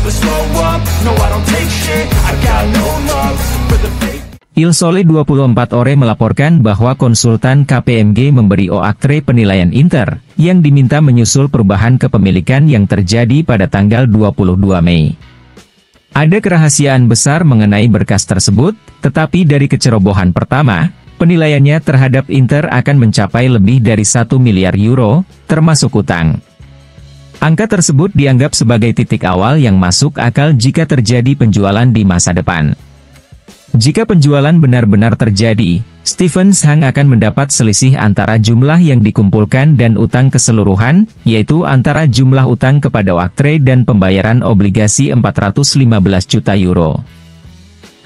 never slow up, no I don't take shit, I got no love for the fake. Il Sole 24 Ore melaporkan bahwa konsultan KPMG memberi OAKTRE penilaian Inter, yang diminta menyusul perubahan kepemilikan yang terjadi pada tanggal 22 Mei. Ada kerahasiaan besar mengenai berkas tersebut, tetapi dari kecerobohan pertama, penilaiannya terhadap Inter akan mencapai lebih dari 1 miliar euro, termasuk utang. Angka tersebut dianggap sebagai titik awal yang masuk akal jika terjadi penjualan di masa depan. Jika penjualan benar-benar terjadi, Stephen Hang akan mendapat selisih antara jumlah yang dikumpulkan dan utang keseluruhan, yaitu antara jumlah utang kepada OAKTRE dan pembayaran obligasi 415 juta euro.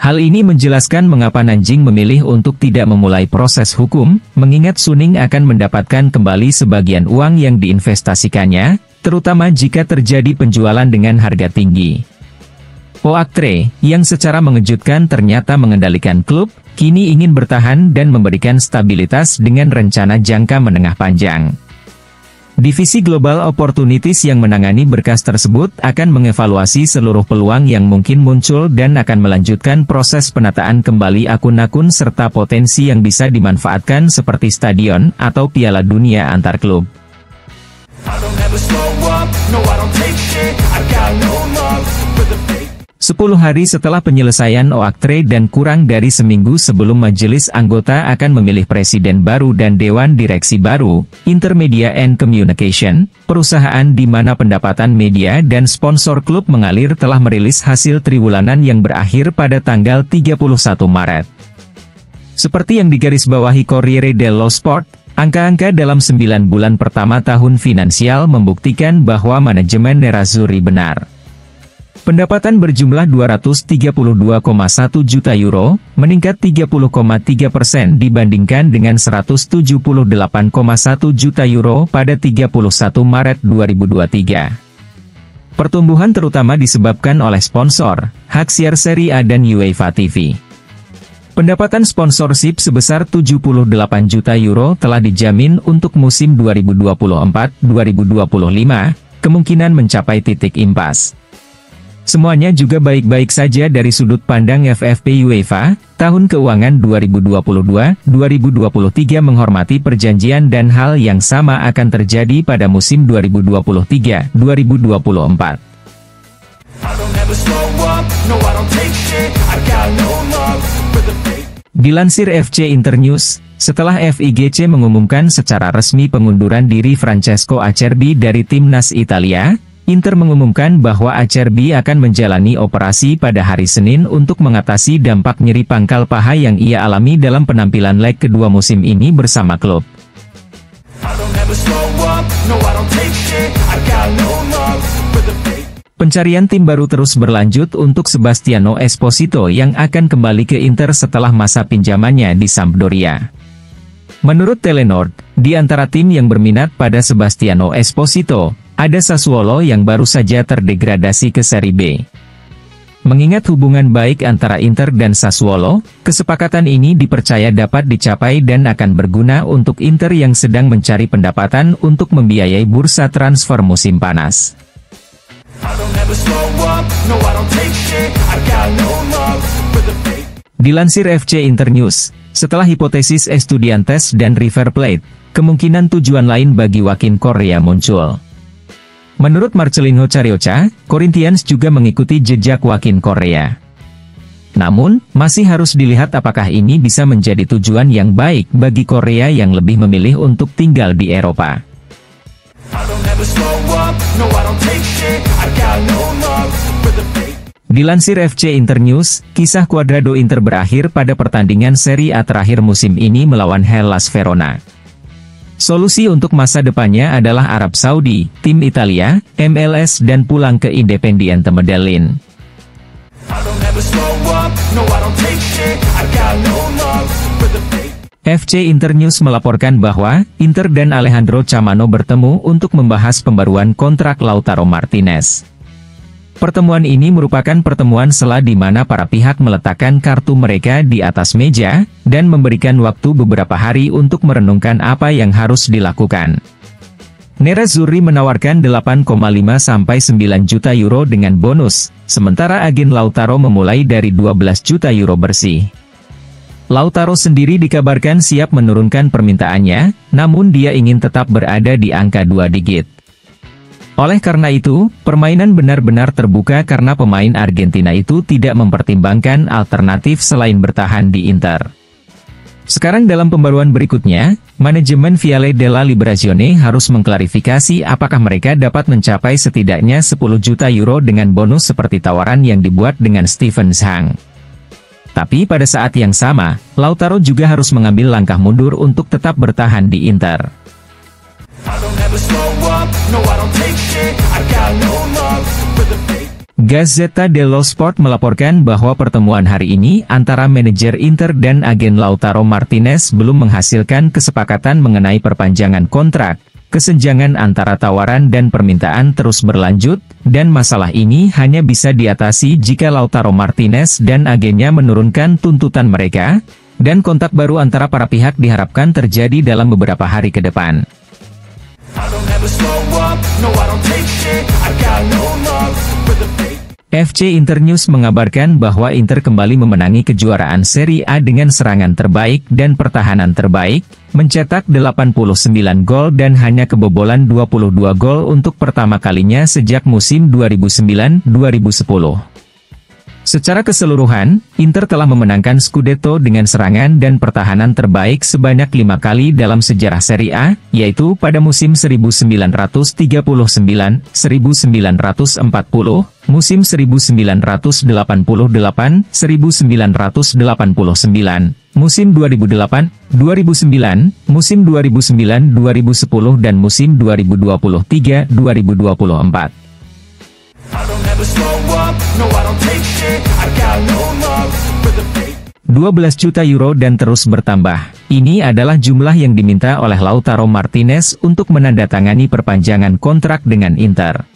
Hal ini menjelaskan mengapa Nanjing memilih untuk tidak memulai proses hukum, mengingat Suning akan mendapatkan kembali sebagian uang yang diinvestasikannya, terutama jika terjadi penjualan dengan harga tinggi. OAKTRE, yang secara mengejutkan ternyata mengendalikan klub, kini ingin bertahan dan memberikan stabilitas dengan rencana jangka menengah panjang. Divisi Global Opportunities yang menangani berkas tersebut akan mengevaluasi seluruh peluang yang mungkin muncul dan akan melanjutkan proses penataan kembali akun-akun serta potensi yang bisa dimanfaatkan seperti stadion atau Piala Dunia antar klub. 10 hari setelah penyelesaian OAKTRE dan kurang dari seminggu sebelum majelis anggota akan memilih presiden baru dan dewan direksi baru, Intermedia and Communication, perusahaan di mana pendapatan media dan sponsor klub mengalir telah merilis hasil triwulan yang berakhir pada tanggal 31 Maret. Seperti yang digarisbawahi Corriere dello Sport, angka-angka dalam 9 bulan pertama tahun finansial membuktikan bahwa manajemen Nerazzurri benar. Pendapatan berjumlah 232,1 juta euro, meningkat 30,3% dibandingkan dengan 178,1 juta euro pada 31 Maret 2023. Pertumbuhan terutama disebabkan oleh sponsor, hak siar Serie A dan UEFA TV. Pendapatan sponsorship sebesar 78 juta euro telah dijamin untuk musim 2024-2025, kemungkinan mencapai titik impas. Semuanya juga baik-baik saja dari sudut pandang FFP UEFA, tahun keuangan 2022-2023 menghormati perjanjian dan hal yang sama akan terjadi pada musim 2023-2024. Dilansir FC Internews, setelah FIGC mengumumkan secara resmi pengunduran diri Francesco Acerbi dari timnas Italia, Inter mengumumkan bahwa Acerbi akan menjalani operasi pada hari Senin untuk mengatasi dampak nyeri pangkal paha yang ia alami dalam penampilan leg kedua musim ini bersama klub. Pencarian tim baru terus berlanjut untuk Sebastiano Esposito yang akan kembali ke Inter setelah masa pinjamannya di Sampdoria. Menurut Telenord, di antara tim yang berminat pada Sebastiano Esposito, ada Sassuolo yang baru saja terdegradasi ke Serie B. Mengingat hubungan baik antara Inter dan Sassuolo, kesepakatan ini dipercaya dapat dicapai dan akan berguna untuk Inter yang sedang mencari pendapatan untuk membiayai bursa transfer musim panas. Dilansir FC Internews, setelah hipotesis Estudiantes dan River Plate, kemungkinan tujuan lain bagi Joaquin Correa muncul. Menurut Marcelino Carioca, Corinthians juga mengikuti jejak Joaquin Correa. Namun, masih harus dilihat apakah ini bisa menjadi tujuan yang baik bagi Correa yang lebih memilih untuk tinggal di Eropa. Dilansir FC Internews, kisah Cuadrado Inter berakhir pada pertandingan Serie A terakhir musim ini melawan Hellas Verona. Solusi untuk masa depannya adalah Arab Saudi, tim Italia, MLS dan pulang ke Independiente Medellin. FC Internews melaporkan bahwa Inter dan Alejandro Chamano bertemu untuk membahas pembaruan kontrak Lautaro Martinez. Pertemuan ini merupakan pertemuan sela di mana para pihak meletakkan kartu mereka di atas meja, dan memberikan waktu beberapa hari untuk merenungkan apa yang harus dilakukan. Nerazzurri menawarkan 8,5 sampai 9 juta euro dengan bonus, sementara agen Lautaro memulai dari 12 juta euro bersih. Lautaro sendiri dikabarkan siap menurunkan permintaannya, namun dia ingin tetap berada di angka 2 digit. Oleh karena itu, permainan benar-benar terbuka karena pemain Argentina itu tidak mempertimbangkan alternatif selain bertahan di Inter. Sekarang dalam pembaruan berikutnya, manajemen Viale della Liberazione harus mengklarifikasi apakah mereka dapat mencapai setidaknya 10 juta euro dengan bonus seperti tawaran yang dibuat dengan Steven Zhang. Tapi pada saat yang sama, Lautaro juga harus mengambil langkah mundur untuk tetap bertahan di Inter. Gazzetta dello Sport melaporkan bahwa pertemuan hari ini antara manajer Inter dan agen Lautaro Martinez belum menghasilkan kesepakatan mengenai perpanjangan kontrak. Kesenjangan antara tawaran dan permintaan terus berlanjut, dan masalah ini hanya bisa diatasi jika Lautaro Martinez dan agennya menurunkan tuntutan mereka, dan kontak baru antara para pihak diharapkan terjadi dalam beberapa hari ke depan. FC Internews mengabarkan bahwa Inter kembali memenangi kejuaraan Serie A dengan serangan terbaik dan pertahanan terbaik, mencetak 89 gol dan hanya kebobolan 22 gol untuk pertama kalinya sejak musim 2009-2010. Secara keseluruhan, Inter telah memenangkan Scudetto dengan serangan dan pertahanan terbaik sebanyak 5 kali dalam sejarah Serie A, yaitu pada musim 1939, 1940, musim 1988, 1989, musim 2008, 2009, musim 2009-2010 dan musim 2023-2024. 12 juta euro dan terus bertambah. Ini adalah jumlah yang diminta oleh Lautaro Martinez untuk menandatangani perpanjangan kontrak dengan Inter.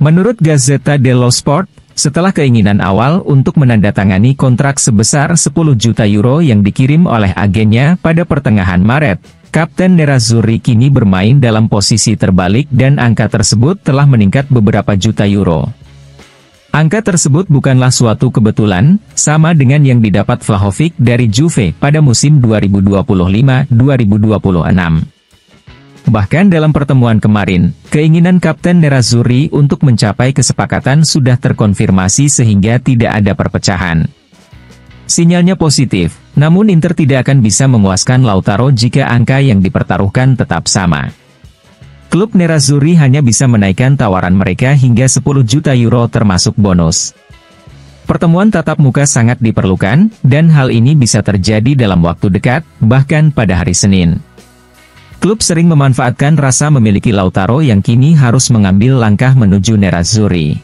Menurut Gazzetta dello Sport, setelah keinginan awal untuk menandatangani kontrak sebesar 10 juta euro yang dikirim oleh agennya pada pertengahan Maret, Kapten Nerazzurri kini bermain dalam posisi terbalik dan angka tersebut telah meningkat beberapa juta euro. Angka tersebut bukanlah suatu kebetulan, sama dengan yang didapat Vlahovic dari Juve pada musim 2025-2026. Bahkan dalam pertemuan kemarin, keinginan Kapten Nerazzurri untuk mencapai kesepakatan sudah terkonfirmasi sehingga tidak ada perpecahan. Sinyalnya positif, namun Inter tidak akan bisa memuaskan Lautaro jika angka yang dipertaruhkan tetap sama. Klub Nerazzurri hanya bisa menaikkan tawaran mereka hingga 10 juta euro termasuk bonus. Pertemuan tatap muka sangat diperlukan, dan hal ini bisa terjadi dalam waktu dekat, bahkan pada hari Senin. Klub sering memanfaatkan rasa memiliki Lautaro yang kini harus mengambil langkah menuju Nerazzurri.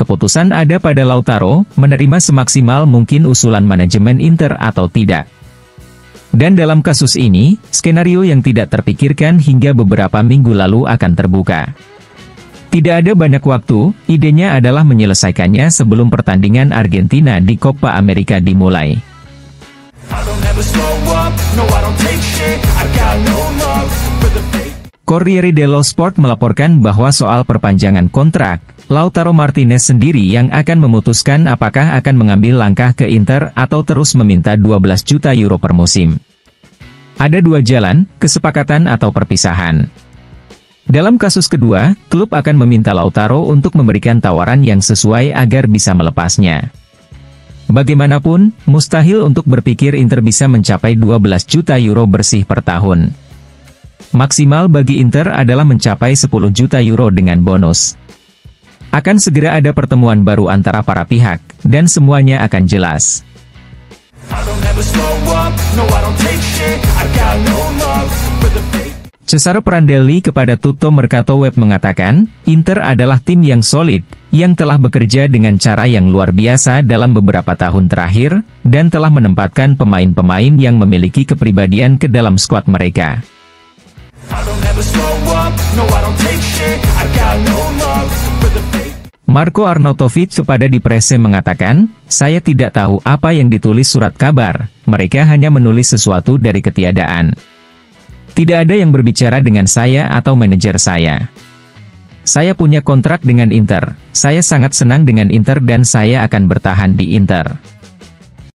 Keputusan ada pada Lautaro, menerima semaksimal mungkin usulan manajemen Inter atau tidak. Dan dalam kasus ini, skenario yang tidak terpikirkan hingga beberapa minggu lalu akan terbuka. Tidak ada banyak waktu, idenya adalah menyelesaikannya sebelum pertandingan Argentina di Copa America dimulai. Corriere dello Sport melaporkan bahwa soal perpanjangan kontrak, Lautaro Martinez sendiri yang akan memutuskan apakah akan mengambil langkah ke Inter atau terus meminta 12 juta euro per musim. Ada dua jalan, kesepakatan atau perpisahan. Dalam kasus kedua, klub akan meminta Lautaro untuk memberikan tawaran yang sesuai agar bisa melepasnya. Bagaimanapun, mustahil untuk berpikir Inter bisa mencapai 12 juta euro bersih per tahun. Maksimal bagi Inter adalah mencapai 10 juta euro dengan bonus. Akan segera ada pertemuan baru antara para pihak, dan semuanya akan jelas. Cesare Prandelli kepada Tutto Mercato Web mengatakan, Inter adalah tim yang solid, yang telah bekerja dengan cara yang luar biasa dalam beberapa tahun terakhir, dan telah menempatkan pemain-pemain yang memiliki kepribadian ke dalam skuad mereka. Marco Arnautovic kepada Di Presse mengatakan, saya tidak tahu apa yang ditulis surat kabar, mereka hanya menulis sesuatu dari ketiadaan. Tidak ada yang berbicara dengan saya atau manajer saya. Saya punya kontrak dengan Inter. Saya sangat senang dengan Inter dan saya akan bertahan di Inter.